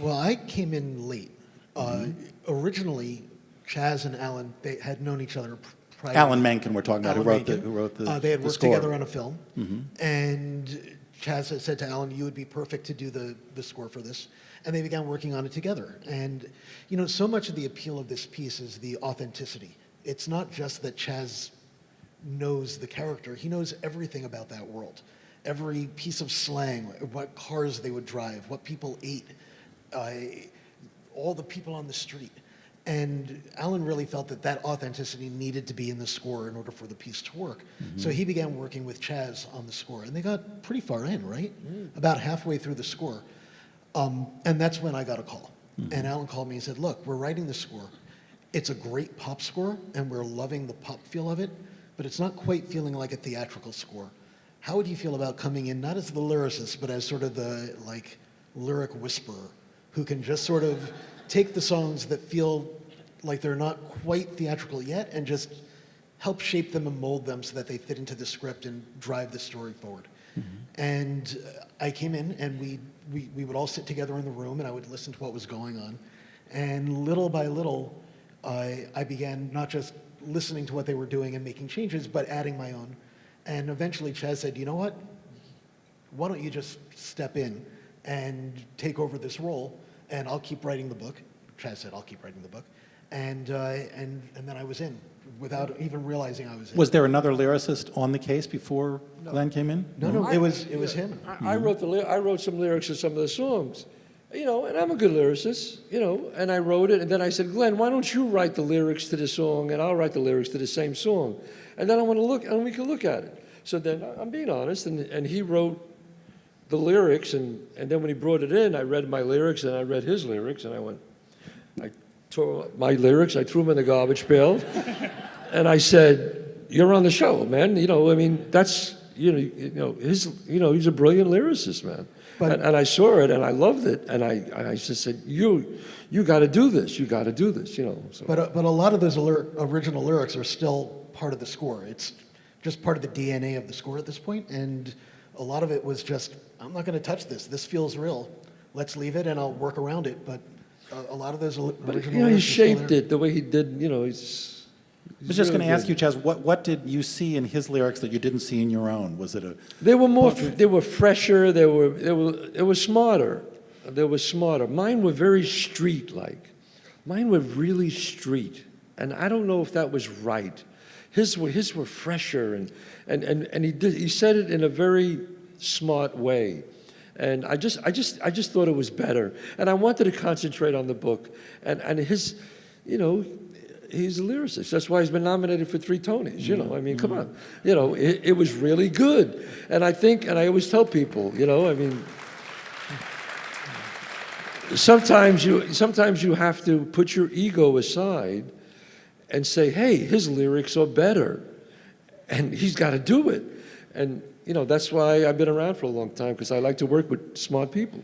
Well, I came in late. Originally, Chazz and Alan, they had known each other prior. Alan Menken, we're talking about, who Alan wrote the They had worked score. together on a film, and Chazz had said to Alan, "You would be perfect to do the score for this," and they began working on it together. And you know, so much of the appeal of this piece is the authenticity. It's not just that Chazz knows the character; he knows everything about that world. Every piece of slang, what cars they would drive, what people ate, all the people on the street. And Alan really felt that that authenticity needed to be in the score in order for the piece to work. So he began working with Chazz on the score, and they got pretty far in, right? About halfway through the score. And that's when I got a call. And Alan called me and said, "Look, we're writing the score. It's a great pop score, and we're loving the pop feel of it, but it's not quite feeling like a theatrical score. How would you feel about coming in, not as the lyricist, but as sort of the like lyric whisperer, who can just sort of take the songs that feel like they're not quite theatrical yet and just help shape them and mold them so that they fit into the script and drive the story forward?" And I came in, and we would all sit together in the room, and I would listen to what was going on. And little by little, I began not just listening to what they were doing and making changes, but adding my own. And eventually Chazz said, "You know what? Why don't you just step in and take over this role, and I'll keep writing the book." Chazz said, "I'll keep writing the book." And then I was in, without even realizing I was in. Was there another lyricist on the case before Glenn came in? No, it was him. I wrote some lyrics to some of the songs, you know, and I'm a good lyricist, you know, and I wrote it, and then I said, "Glenn, why don't you write the lyrics to the song, and I'll write the lyrics to the same song, and then I want to look, and we can look at it." So then, I'm being honest, and he wrote the lyrics, and then when he brought it in, I read my lyrics, and I read his lyrics, and I tore my lyrics, I threw them in the garbage pail, and I said, "You're on the show, man. You know, I mean, that's, he's a brilliant lyricist, man." And I saw it, and I loved it, and I just said, you got to do this. You got to do this, you know. So. But a lot of those original lyrics are still part of the score. It's just part of the DNA of the score at this point, and a lot of it was just, "I'm not going to touch this. This feels real. Let's leave it, and I'll work around it." But a lot of those original lyrics. You know, he shaped it the way he did. You know, he's I was just really going to ask good. you, Chazz, what did you see in his lyrics that you didn't see in your own? Was it a... They were more. They were fresher. They were smarter. They were smarter. Mine were very street-like. Mine were really street, and I don't know if that was right. His were fresher, and he said it in a very smart way, and I just thought it was better, and I wanted to concentrate on the book, and his, you know, he's a lyricist. That's why he's been nominated for 3 Tonys. You know, I mean, come on, you know, it was really good, and I think, and I always tell people, you know, I mean. Sometimes you have to put your ego aside and say, "Hey, his lyrics are better, and he's got to do it." And you know, that's why I've been around for a long time, because I like to work with smart people.